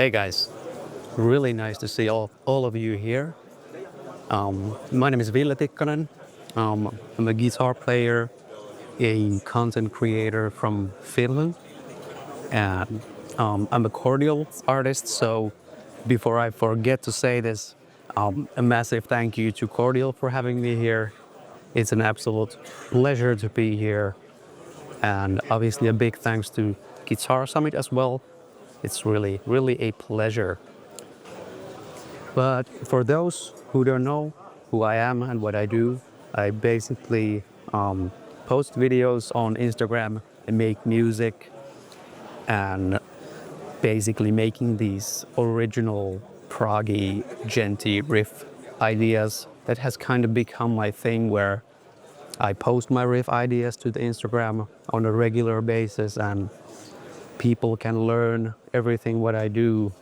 Hey guys, really nice to see all of you here. My name is Ville Tikkanen. I'm a guitar player, a content creator from Finland, and I'm a cordial artist. So before I forget to say this, a massive thank you to Cordial for having me here. It's an absolute pleasure to be here, and obviously a big thanks to Guitar Summit as well. It's really a pleasure. But for those who don't know who I am and what I do, I basically post videos on Instagram and make music and basically making these original proggy, genty riff ideas that has kind of become my thing where I post my riff ideas to the Instagram on a regular basis and people can learn everything what I do.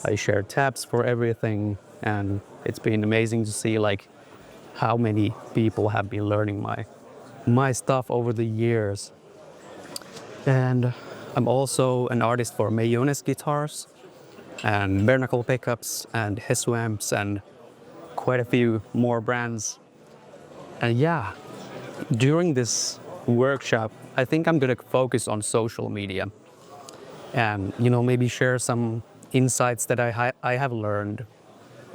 I share tabs for everything, and it's been amazing to see like how many people have been learning my stuff over the years. And I'm also an artist for Mayones guitars and Bernacle pickups and Hesu amps and quite a few more brands. And yeah, during this workshop, I think I'm gonna focus on social media and maybe share some insights that I have learned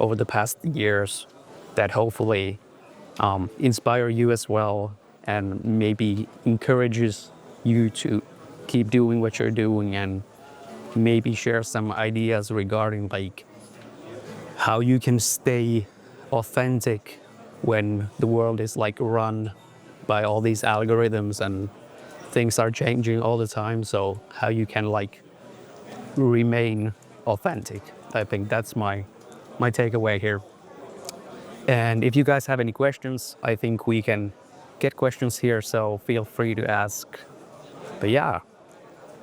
over the past years that hopefully inspire you as well and maybe encourages you to keep doing what you're doing and maybe share some ideas regarding like how you can stay authentic when the world is like run by all these algorithms and things are changing all the time. So how you can like remain authentic. I think that's my takeaway here. And if you guys have any questions, I think we can get questions here, so feel free to ask. But yeah,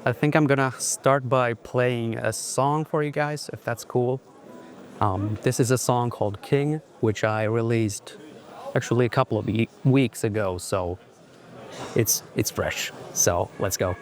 I think I'm gonna start by playing a song for you guys, if that's cool. This is a song called King, which I released actually a couple of weeks ago, so it's fresh. So let's go.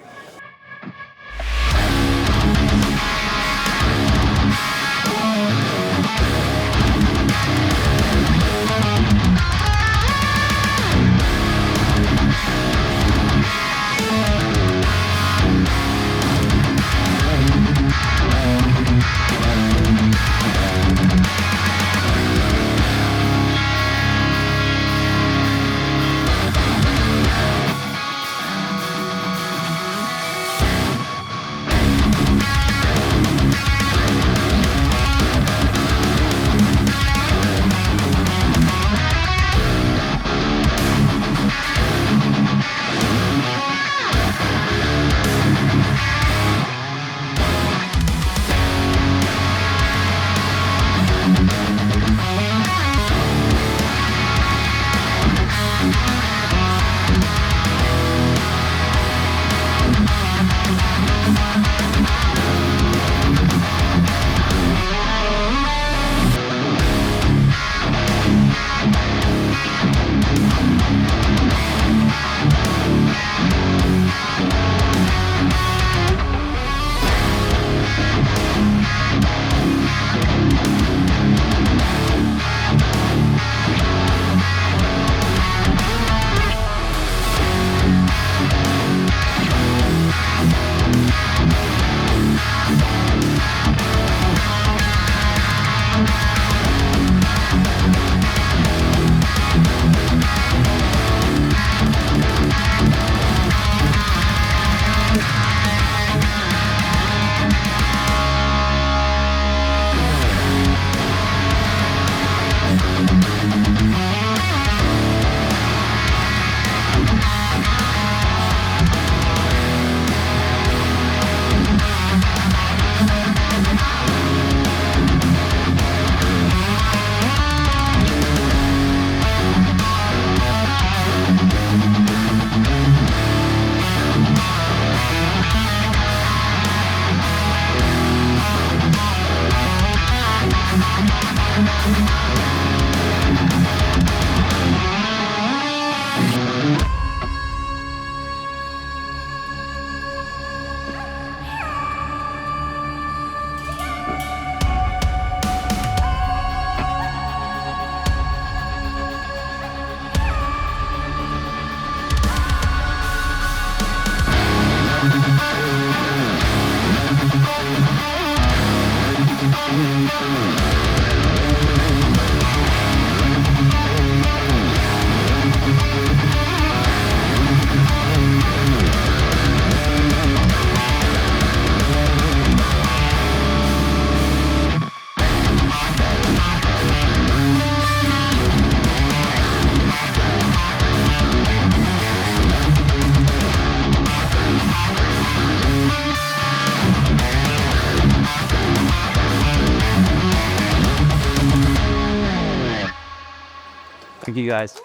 Thank you guys.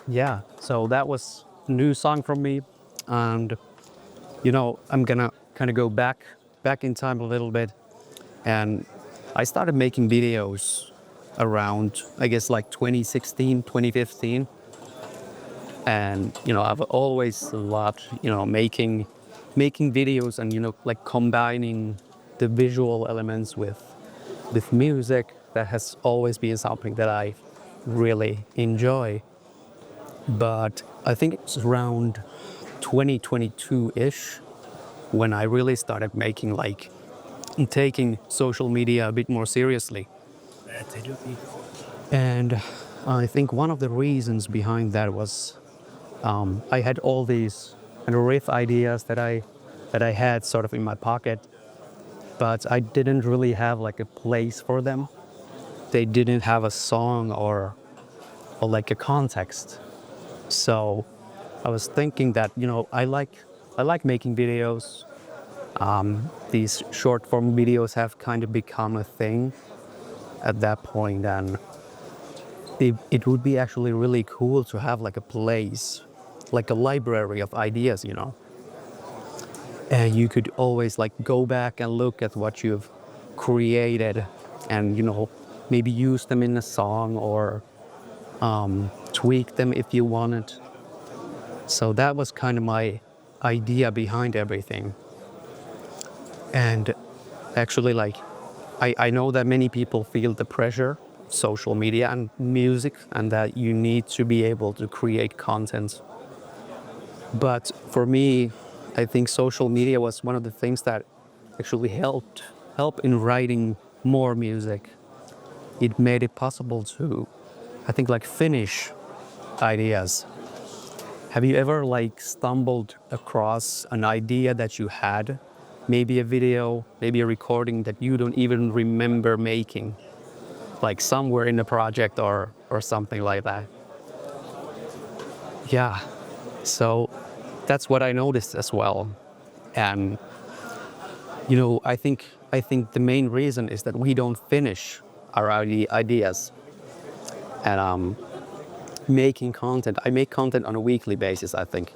Yeah, so that was a new song from me, and I'm gonna kind of go back in time a little bit, and I started making videos around, I guess, like 2016, 2015. And I've always loved making videos, and like combining the visual elements with music. That has always been something that I really enjoy. But I think it's around 2022-ish when I really started making, like, taking social media a bit more seriously. And I think one of the reasons behind that was I had all these kind of riff ideas that I had sort of in my pocket, but I didn't really have like a place for them. They didn't have a song or like a context. So I was thinking that I like making videos. These short form videos have kind of become a thing at that point, and it would be actually really cool to have like a place, like a library of ideas, and you could always like go back and look at what you've created, and maybe use them in a song or tweak them if you wanted. So that was kind of my idea behind everything. And actually, like, I know that many people feel the pressure, social media and music, and that you need to be able to create content. But for me, I think social media was one of the things that actually help in writing more music. It made it possible to, I think, like, finish ideas. Have you ever like stumbled across an idea that you had, maybe a video, maybe a recording that you don't even remember making, like somewhere in a project or something like that? Yeah. So that's what I noticed as well. And I think the main reason is that we don't finish our ideas. And making content, I make content on a weekly basis, I think.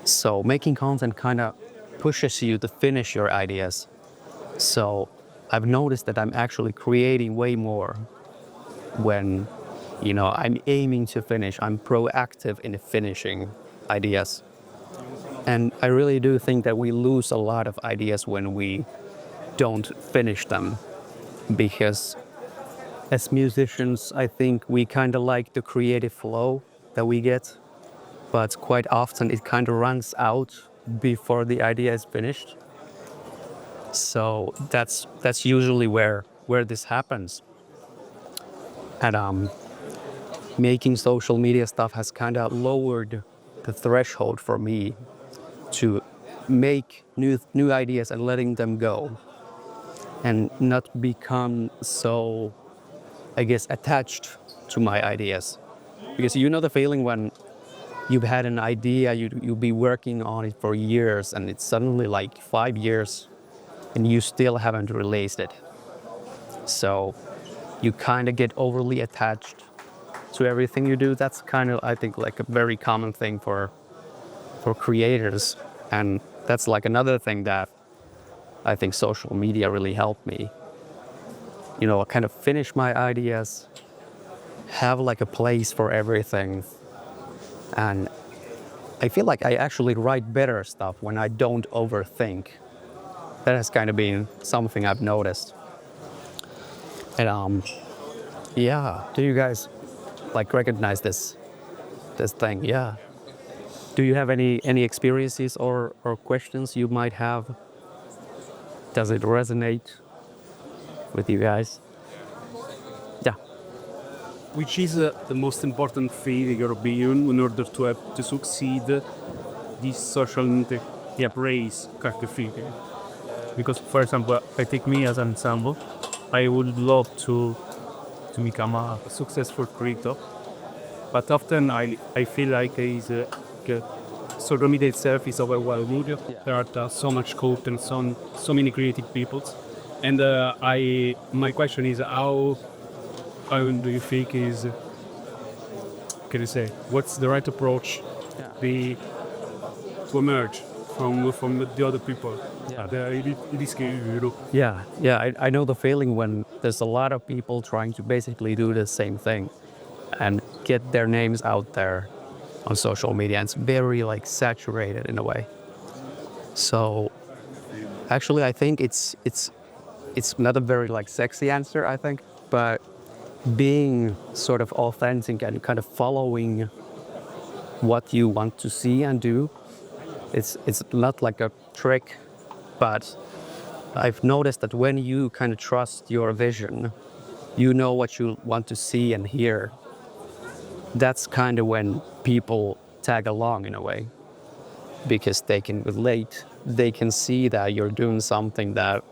So making content kind of pushes you to finish your ideas. So I've noticed that I'm actually creating way more when I'm aiming to finish. I'm proactive in finishing ideas. And I really do think that we lose a lot of ideas when we don't finish them, because as musicians, I think we kind of like the creative flow that we get, but quite often it kind of runs out before the idea is finished. So that's usually where this happens. And making social media stuff has kind of lowered the threshold for me to make new ideas and letting them go, and not become so, I guess, attached to my ideas. Because you know the feeling when you've had an idea, you'll be working on it for years, and it's suddenly like 5 years and you still haven't released it. So you kind of get overly attached to everything you do. That's kind of, I think, like a very common thing for creators. And that's like another thing that I think social media really helped me. Kind of finish my ideas, have like a place for everything. And I feel like I actually write better stuff when I don't overthink. That has kind of been something I've noticed. And yeah, do you guys like recognize this thing? Yeah. Do you have any experiences or questions you might have? Does it resonate with you guys? Yeah. Which is the most important thing in your opinion in order to succeed this social race kind of thing? Because, for example, I take me as an example. I would love to become a successful creator, but often I feel like it's social media itself is overwhelming. There are so much code and so many creative people. And my question is how do you think is, can you say, what's the right approach be to emerge from the other people? In this case, I know the feeling when there's a lot of people trying to basically do the same thing and get their names out there on social media. And it's very like saturated in a way. So actually, I think it's not a very like sexy answer, I think, but being sort of authentic and kind of following what you want to see and do, it's not like a trick, but I've noticed that when you kind of trust your vision, you know what you want to see and hear, that's kind of when people tag along in a way, because they can relate, they can see that you're doing something that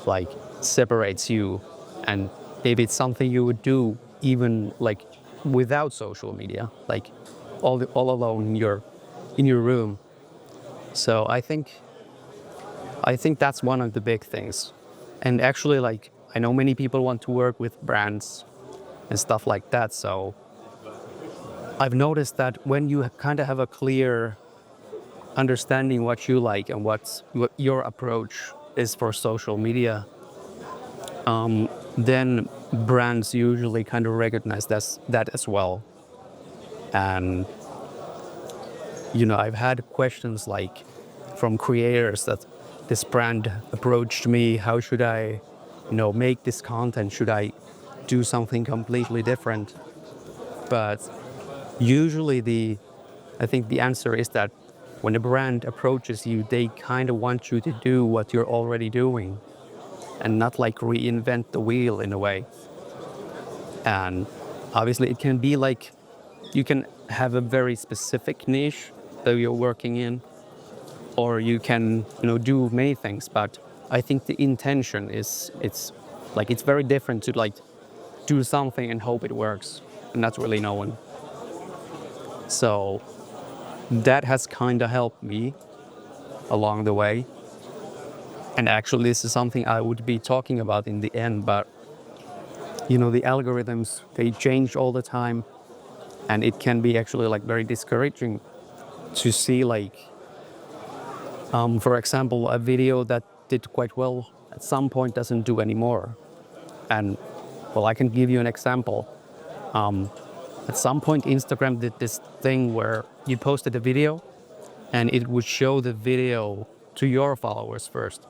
like separates you, and maybe it's something you would do even like without social media, like all alone in your room. So I think that's one of the big things. And actually, like, I know many people want to work with brands and stuff like that. So I've noticed that when you kind of have a clear understanding what you like and what your approach is for social media, then brands usually kind of recognize that as well. And, you know, I've had questions like from creators that this brand approached me, how should I, make this content? Should I do something completely different? But usually I think the answer is that when a brand approaches you, they kind of want you to do what you're already doing and not like reinvent the wheel in a way. And obviously it can be like, you can have a very specific niche that you're working in, or you can, do many things. But I think the intention it's very different to like do something and hope it works and not really knowing. So that has kind of helped me along the way. And actually, this is something I would be talking about in the end, but the algorithms, they change all the time, and it can be actually like very discouraging to see like, for example, a video that did quite well at some point doesn't do anymore. And well, I can give you an example. At some point, Instagram did this thing where you posted a video and it would show the video to your followers first.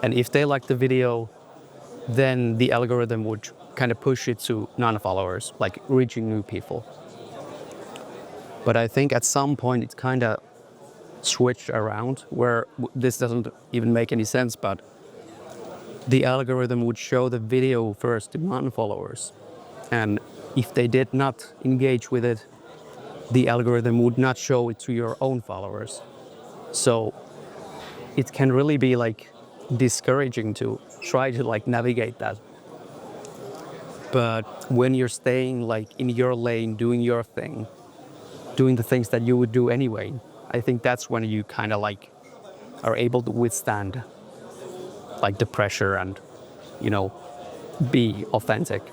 And if they liked the video, then the algorithm would kind of push it to non-followers, like reaching new people. But I think at some point it kind of switched around where this doesn't even make any sense, but the algorithm would show the video first to non-followers. And if they did not engage with it, the algorithm would not show it to your own followers. So it can really be like discouraging to try to like navigate that. But when you're staying like in your lane, doing your thing, doing the things that you would do anyway, I think that's when you kind of like are able to withstand like the pressure and, be authentic.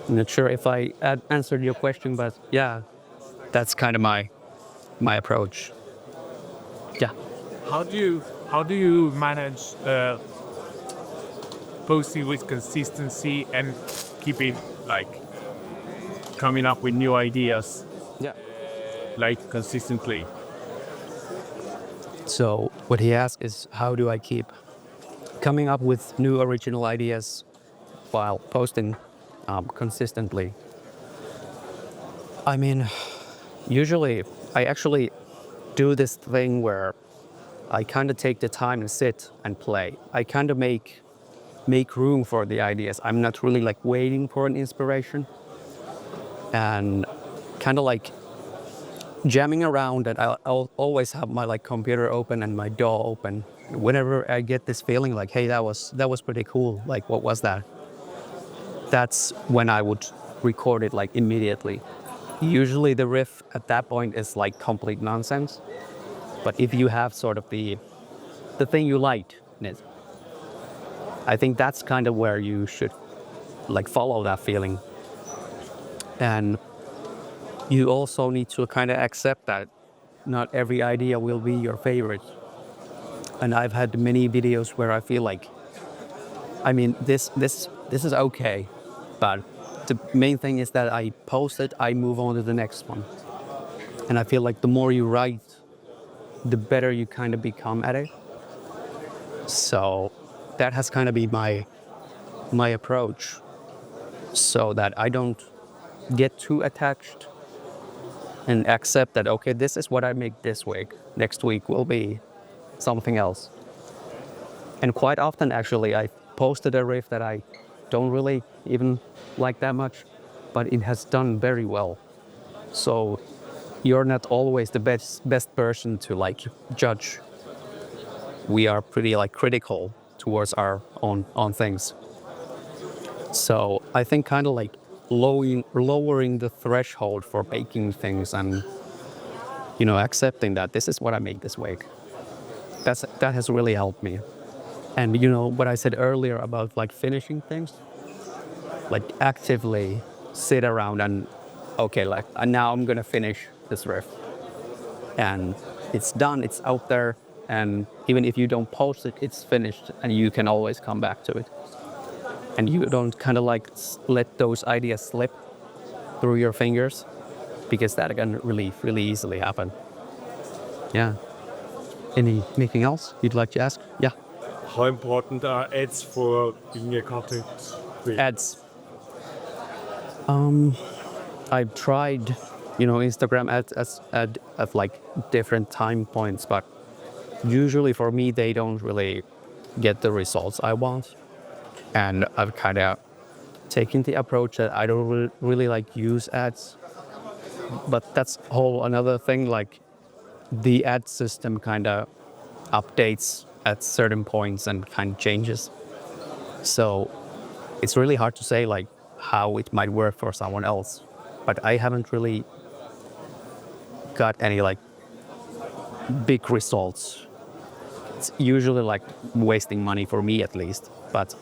I'm not sure if I answered your question, but yeah, that's kind of my approach. Yeah. How do you manage posting with consistency and keeping like coming up with new ideas? Yeah. Like consistently. So what he asked is, how do I keep coming up with new original ideas while posting consistently? I mean, usually I actually do this thing where I kind of take the time and sit and play. I kind of make room for the ideas. I'm not really like waiting for an inspiration, and kind of like jamming around. And I'll always have my like computer open and my DAW open. Whenever I get this feeling like, hey, that was pretty cool. Like, what was that? That's when I would record it like immediately. Usually the riff at that point is like complete nonsense, But if you have sort of the thing you like in it, I think that's kind of where you should like follow that feeling. And you also need to kind of accept that not every idea will be your favorite. And I've had many videos where I feel like, I mean, this is okay, but the main thing is that I post it, I move on to the next one. And I feel like the more you write, the better you kind of become at it. So that has kind of been my approach, so that I don't get too attached and accept that, okay, this is what I make this week. Next week will be something else. And quite often, actually, I posted a riff that I don't really even like that much, but it has done very well. So you're not always the best person to like judge. We are pretty like critical towards our own things. So I think kind of like lowering the threshold for making things, and accepting that this is what I make this week. That has really helped me. And what I said earlier about like finishing things, like actively sit around and okay, like now I'm gonna finish this riff, and it's done, it's out there, and even if you don't post it, it's finished, and you can always come back to it. And you don't kind of like let those ideas slip through your fingers, because that can really easily happen. Yeah. Anything else you'd like to ask? Yeah. How important are ads for being a content creator? Ads. I've tried, Instagram ads at like different time points, but usually for me they don't really get the results I want. And I've kind of taken the approach that I don't really like use ads. But that's whole another thing, like the ad system kind of updates at certain points and kind of changes. So it's really hard to say like how it might work for someone else. But I haven't really got any like big results. It's usually like wasting money for me at least. But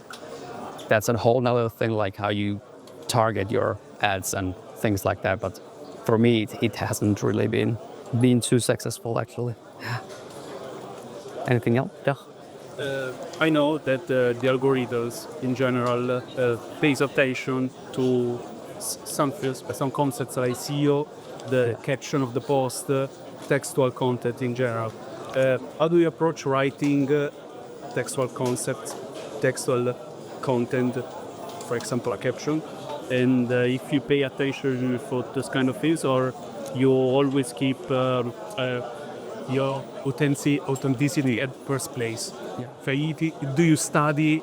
that's a whole nother thing, like how you target your ads and things like that. But for me, it hasn't really been too successful actually. Anything else? Yeah. I know that the algorithms in general pays attention to some concepts like SEO, the caption of the post, textual content in general. How do you approach writing textual concepts, textual content, for example, a caption? And if you pay attention for those kind of things, or you always keep your authenticity at first place? Yeah. Do you study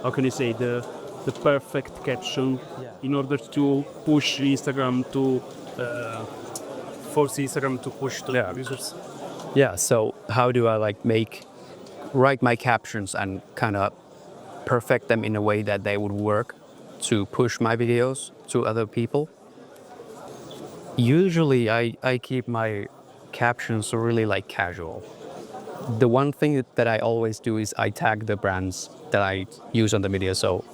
how can you say, the perfect caption in order to push Instagram to force Instagram to push to users? Yeah. So how do I like write my captions and kind of perfect them in a way that they would work to push my videos to other people? Usually I keep my captions really like casual. The one thing that I always do is I tag the brands that I use on the video, so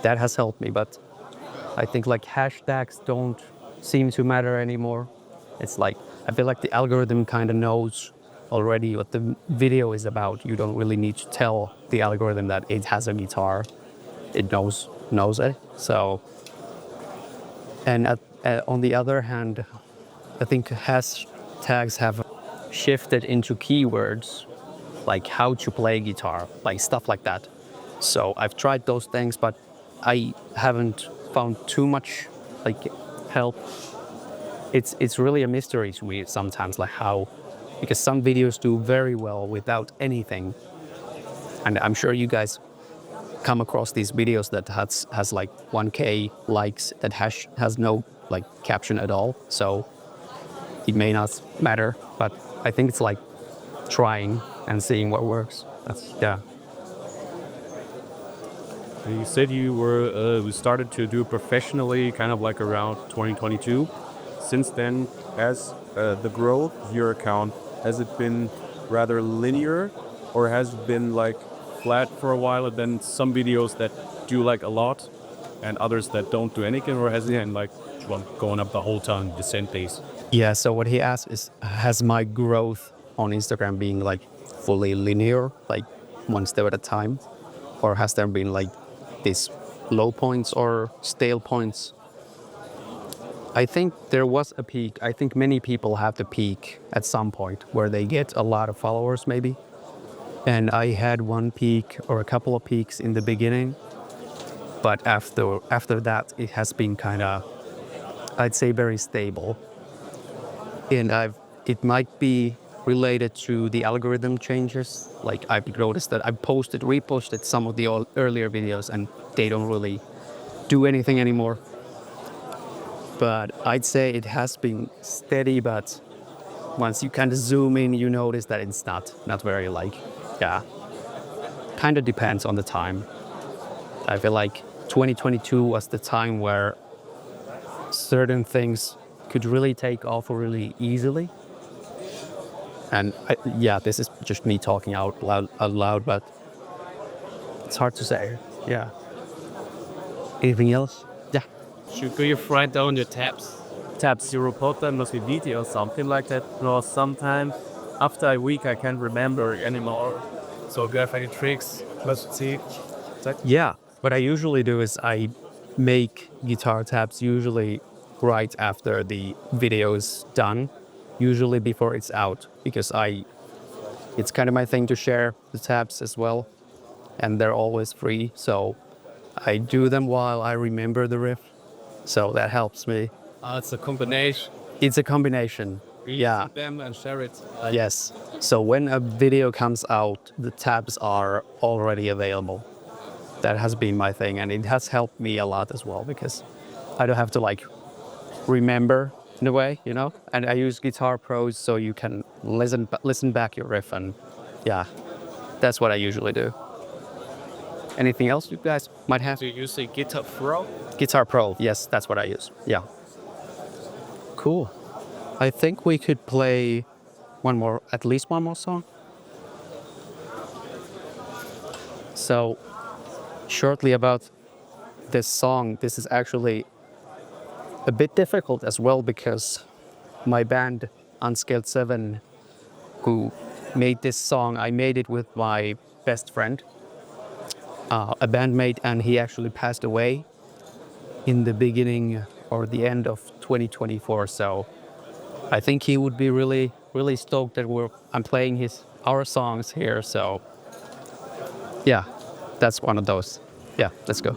that has helped me. But I think like hashtags don't seem to matter anymore. It's like I feel like the algorithm kind of knows already what the video is about. You don't really need to tell the algorithm that it has a guitar. It knows it. So, and on the other hand, I think hashtags have shifted into keywords, like how to play guitar, like stuff like that. So I've tried those things, but I haven't found too much like help. It's really a mystery to me sometimes, like how, because some videos do very well without anything, and I'm sure you guys come across these videos that has like 1K likes that has no like caption at all. So it may not matter, but I think it's like trying and seeing what works. Yeah. You said you started to do professionally kind of like around 2022. Since then, has the growth of your account, has it been rather linear, or has it been like flat for a while, and then some videos that do like a lot, and others that don't do anything, or has it been like going up the whole time, the same pace? Yeah, so what he asked is, has my growth on Instagram being like fully linear, like one step at a time? Or has there been like these low points or stale points? I think there was a peak. I think many people have the peak at some point where they get a lot of followers maybe. And I had one peak or a couple of peaks in the beginning. But after that, it has been kind of, I'd say, very stable. And it might be related to the algorithm changes. Like I've noticed that I've reposted some of the earlier videos and they don't really do anything anymore. But I'd say it has been steady, but once you kind of zoom in, you notice that it's not very kind of depends on the time. I feel like 2022 was the time where certain things could really take off really easily. And this is just me talking out loud, but it's hard to say. Yeah. Anything else? Yeah. Do you write down your tabs? Tabs, you report them as a video or something like that. Or sometimes after a week I can't remember anymore. So do you have any tricks? Let's see. Yeah. What I usually do is I make guitar tabs usually right after the video is done, usually before it's out, because it's kind of my thing to share the tabs as well, and they're always free, so I do them while I remember the riff, so that helps me. It's a combination. It's a combination. Yeah. Them and share it. Yes. So when a video comes out, the tabs are already available. That has been my thing, and it has helped me a lot as well, because I don't have to like remember in a way, you know? And I use Guitar Pros so you can listen back your riff, and yeah, that's what I usually do. Anything else you guys might have? Do you use a Guitar Pro? Guitar Pro, yes, that's what I use. Yeah. Cool. I think we could play at least one more song. So, shortly about this song, this is actually a bit difficult as well, because my band Unscaled 7, who made this song, I made it with my best friend, a bandmate, and he actually passed away in the beginning or the end of 2024. So I think he would be really, really stoked that I'm playing our songs here. So yeah, that's one of those. Yeah, let's go.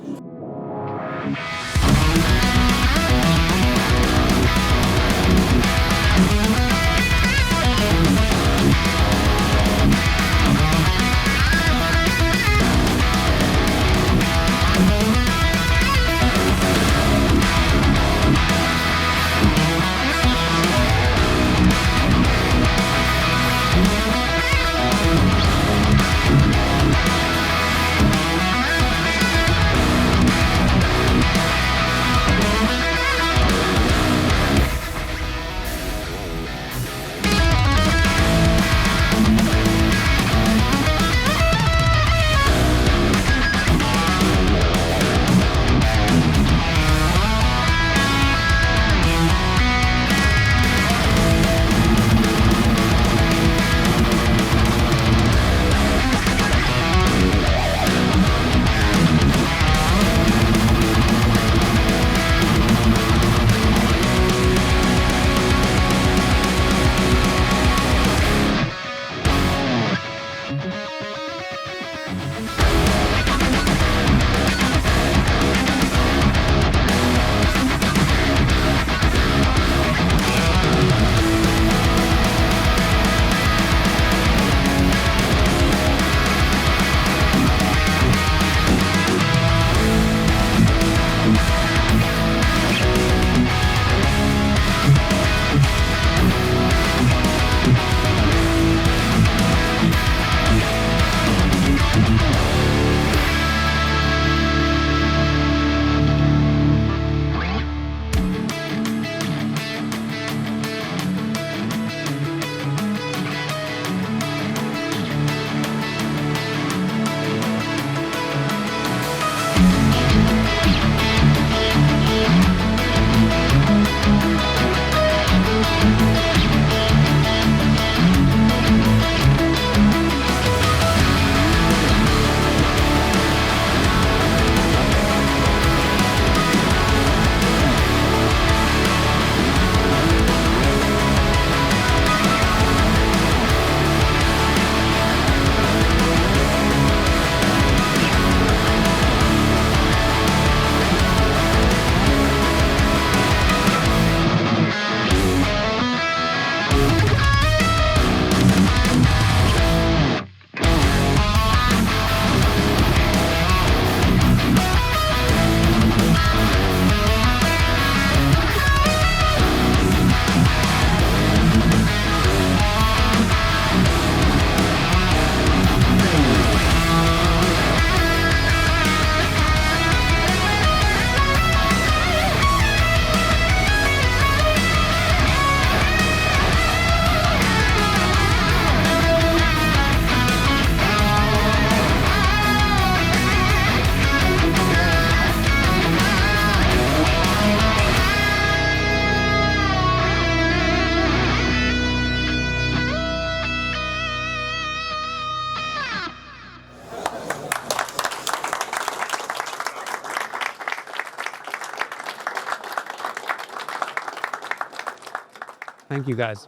Thank you guys.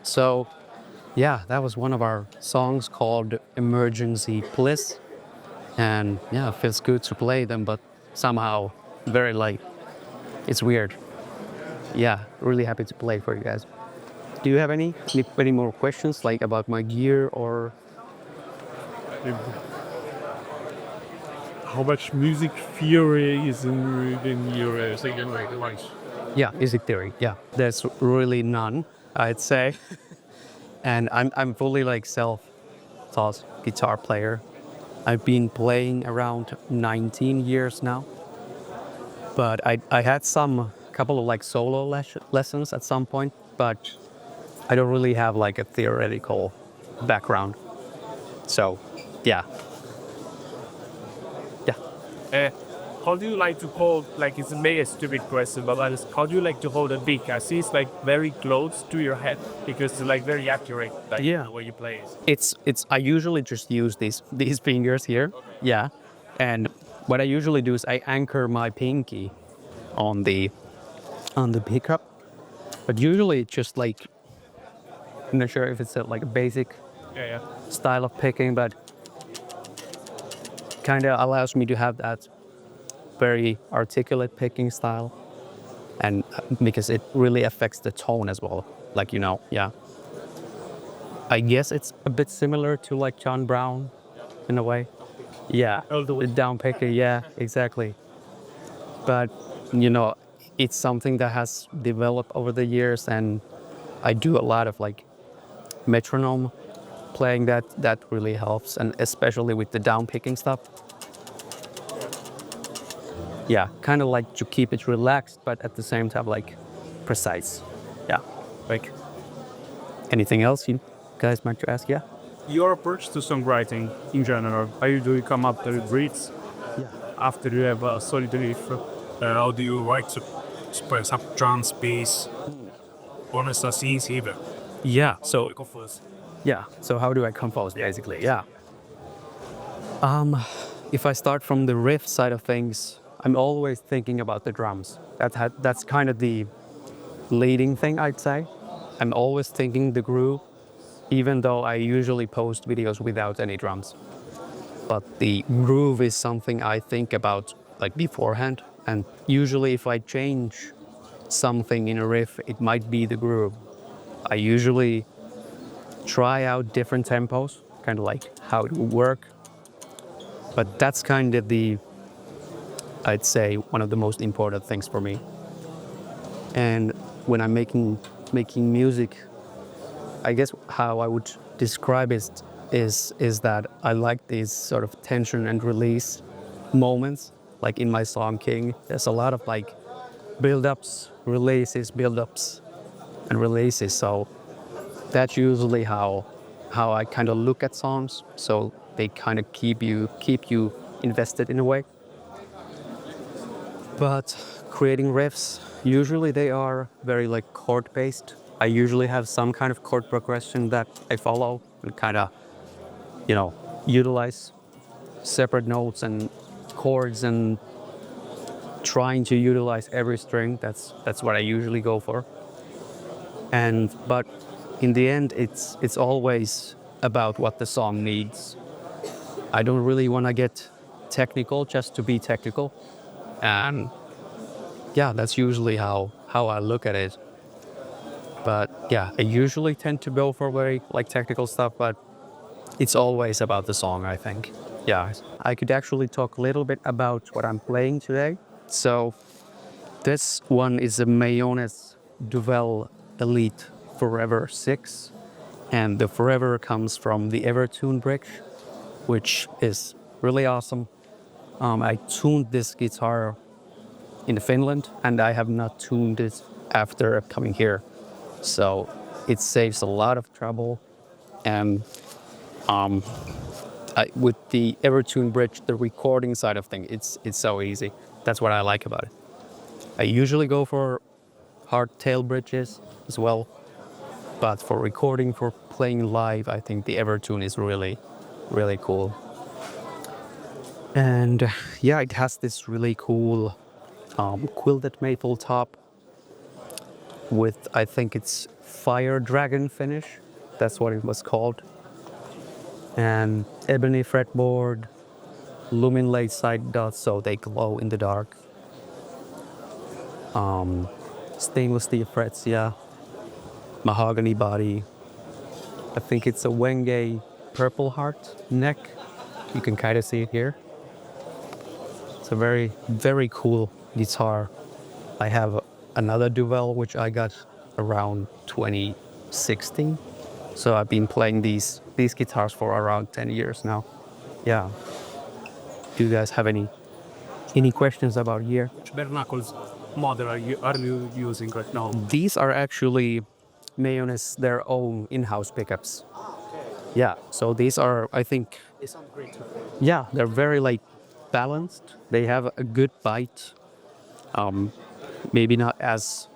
So, yeah, that was one of our songs called Emergency Bliss. And yeah, it feels good to play them, but somehow very late. It's weird. Yeah, really happy to play for you guys. Do you have any more questions, like about my gear or? How much music theory is in your second language? Yeah, music theory. Yeah, there's really none, I'd say. And I'm fully like self-taught guitar player. I've been playing around 19 years now. But I had some couple of like solo lessons at some point, but I don't really have like a theoretical background. So, yeah. Yeah. Uh, how do you like to hold, like it's maybe a stupid question, but how do you like to hold a beat? I see it's like very close to your head because it's like very accurate, like Yeah. the way you play it. It's I usually just use these fingers here. Yeah. And what I usually do is I anchor my pinky on the pickup. But usually it's just like I'm not sure if it's like a basic Yeah. style of picking, but kind of allows me to have that very articulate picking style, and because it really affects the tone as well. Like yeah. I guess it's a bit similar to like John Brown, in a way. Yeah, the down picker. Yeah, exactly. But it's something that has developed over the years, and I do a lot of like metronome playing that really helps, and especially with the down picking stuff. Yeah, kind of like to keep it relaxed, but at the same time like precise. Yeah. Like anything else you guys might ask? Yeah. Your approach to songwriting in general, how do you come up with beats after you have a solid riff? How do you write to express up trance bass? Honestly, it's easy. Yeah. So Go first. yeah. So how do I compose basically? Yeah. If I start from the riff side of things, I'm always thinking about the drums. That's kind of the leading thing, I'd say. I'm always thinking the groove, even though I usually post videos without any drums. But the groove is something I think about like beforehand. And usually if I change something in a riff, it might be the groove. I usually try out different tempos, kind of like how it would work. But that's kind of I'd say, one of the most important things for me. And when I'm making music, I guess how I would describe it is that I like these sort of tension and release moments. Like in my song King, there's a lot of like build-ups, releases, build-ups, and releases. So that's usually how I kind of look at songs. So they kind of keep you invested in a way. But creating riffs, usually they are very like chord based. I usually have some kind of chord progression that I follow and kind of, utilize separate notes and chords and trying to utilize every string. That's what I usually go for. But in the end, it's always about what the song needs. I don't really want to get technical just to be technical. And yeah, that's usually how I look at it. But yeah, I usually tend to go for very like technical stuff, but it's always about the song, I think. Yeah, I could actually talk a little bit about what I'm playing today. So this one is a Mayonnaise Duvel Elite Forever 6. And the Forever comes from the Evertune bridge, which is really awesome. I tuned this guitar in Finland, and I have not tuned it after coming here. So it saves a lot of trouble. And with the Evertune bridge, the recording side of things, it's so easy. That's what I like about it. I usually go for hardtail bridges as well, but for recording, for playing live, I think the Evertune is really, really cool. And yeah, it has this really cool quilted maple top. with, I think it's Fire Dragon finish. That's what it was called. And ebony fretboard, luminate side dots so they glow in the dark. Stainless steel frets, yeah. Mahogany body. I think it's a Wenge Purple Heart neck. You can kind of see it here. It's a very, very cool guitar. I have another Duvel which I got around 2016. So I've been playing these guitars for around 10 years now. Yeah. Do you guys have any questions about here? Which Bernacles model are you using right now? These are actually Mayonnaise their own in-house pickups. Yeah, so these are, I think, They sound great too. yeah, they're very like balanced. They have a good bite. Maybe not as,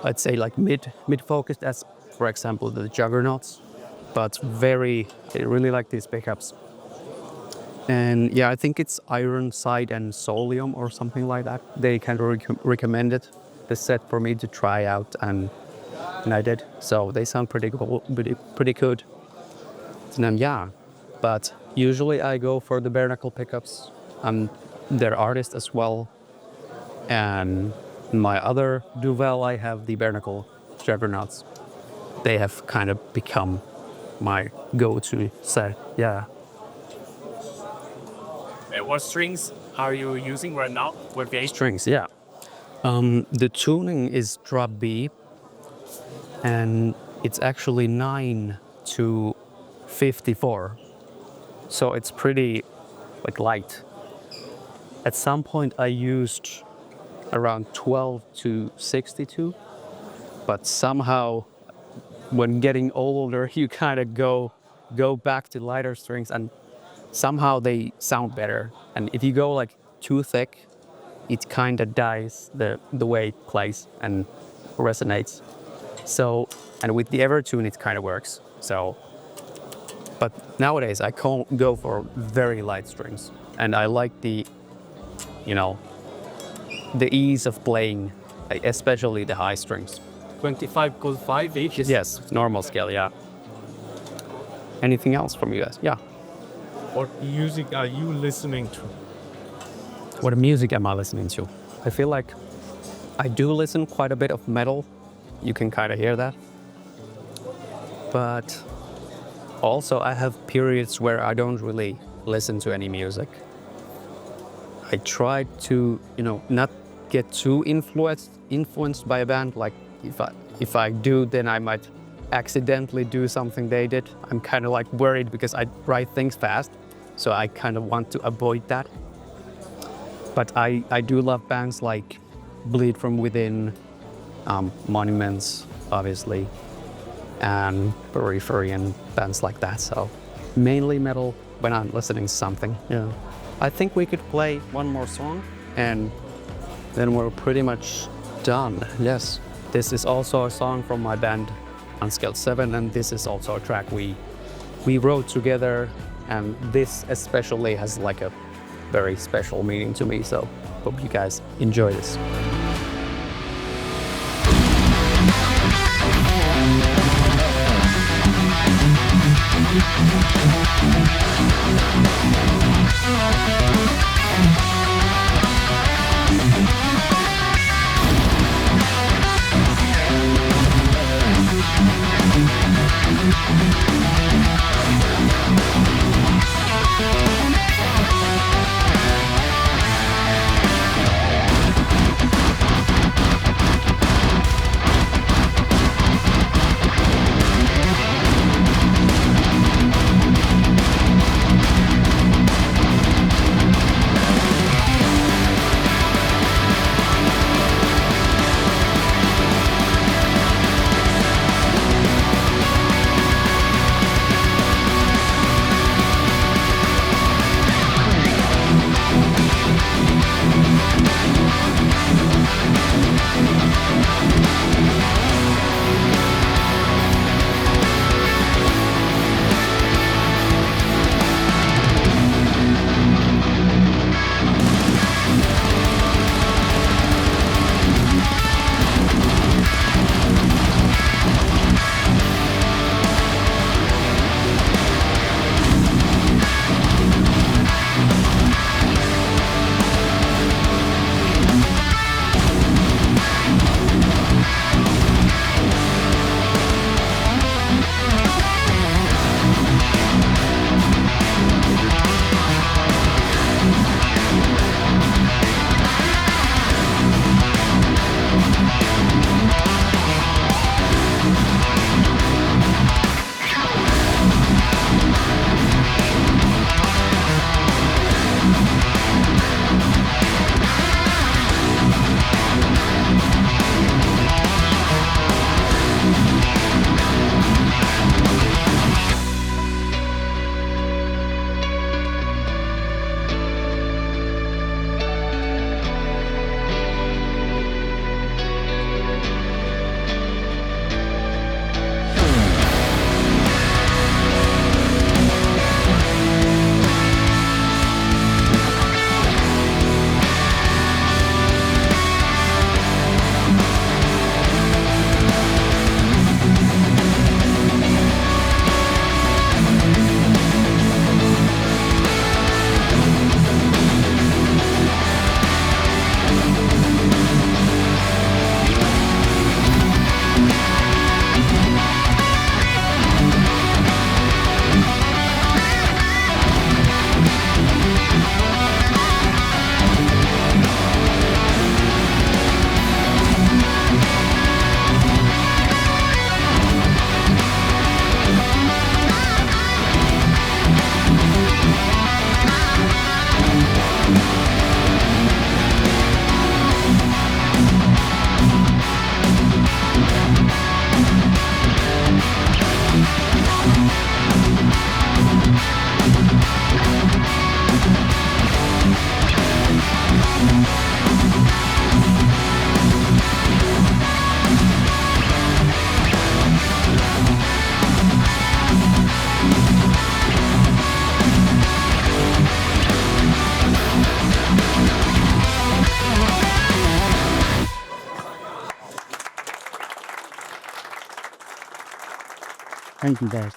I'd say, like mid-focused as, for example, the Juggernauts, but I really like these pickups. And yeah, I think it's Ironside and Solium or something like that. They kind of recommended the set for me to try out, and I did. So they sound pretty cool, pretty good. And then, yeah, but usually I go for the bare knuckle pickups. I'm their artist as well. And my other Duvel, I have the bare knuckle Juggernauts. They have kind of become my go-to set. Yeah. What strings are you using right now? What bass? Strings, yeah. The tuning is drop B, and it's actually 9 to 54, so it's pretty like light. At some point I used around 12 to 62, but somehow when getting older you kind of go back to lighter strings, and somehow they sound better. And if you go like too thick, it kind of dies the way it plays and resonates. So, and with the Evertune it kind of works. So, but nowadays I can't go for very light strings, and I like the ease of playing, especially the high strings. 25 goes 5 each. Yes, normal scale, yeah. Anything else from you guys? Yeah. What music are you listening to? What music am I listening to? I feel like I do listen quite a bit of metal. You can kind of hear that. But also I have periods where I don't really listen to any music. I try to, not get too influenced by a band. Like if I do, then I might accidentally do something they did. I'm kind of like worried because I write things fast. So I kind of want to avoid that. But I do love bands like Bleed From Within, Monuments, obviously, and Periphery and bands like that. So mainly metal when I'm listening to something. Yeah. I think we could play one more song and then we're pretty much done. Yes. This is also a song from my band Unscaled 7, and this is also a track we wrote together, and this especially has like a very special meaning to me, so hope you guys enjoy this. Thank you, guys.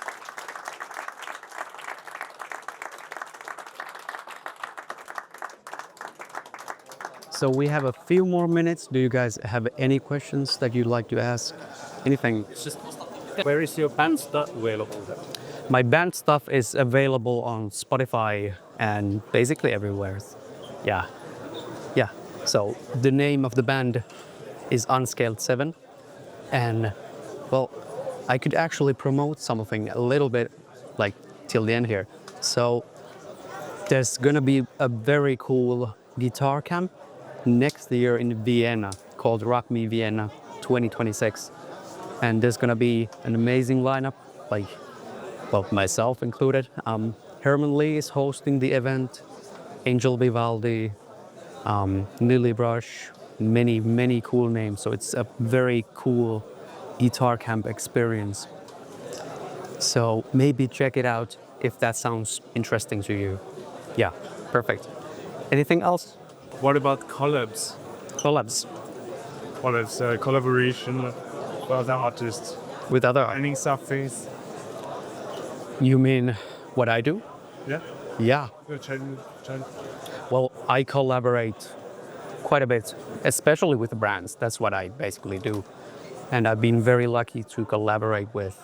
So we have a few more minutes. Do you guys have any questions that you'd like to ask? Anything? Where is your band stuff available? My band stuff is available on Spotify and basically everywhere. Yeah. Yeah. So the name of the band is Unscaled 7. And well, I could actually promote something a little bit like till the end here. So there's gonna be a very cool guitar camp next year in Vienna called Rock Me Vienna 2026. And there's gonna be an amazing lineup, like, well, myself included. Herman Lee is hosting the event, Angel Vivaldi, Lily Brush, many cool names. So it's a very cool guitar camp experience. So maybe check it out if that sounds interesting to you. Yeah, perfect. Anything else? What about collabs? Collabs Collabs, collaboration with other artists. with other. Finding something. You mean what I do? Yeah. Yeah. Well, I collaborate quite a bit, especially with brands. That's what I basically do. And I've been very lucky to collaborate with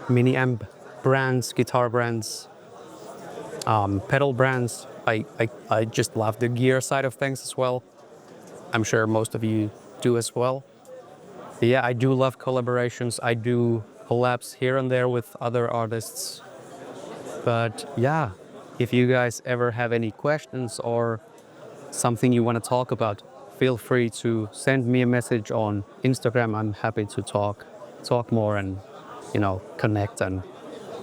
mini amp brands, guitar brands, pedal brands. I just love the gear side of things as well. I'm sure most of you do as well. But yeah, I do love collaborations. I do collabs here and there with other artists. But yeah, if you guys ever have any questions or something you want to talk about, feel free to send me a message on Instagram. I'm happy to talk more and, connect and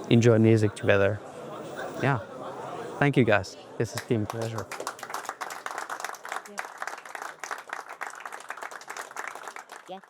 enjoy music together. Yeah. Thank you guys. This has been a pleasure. Yes.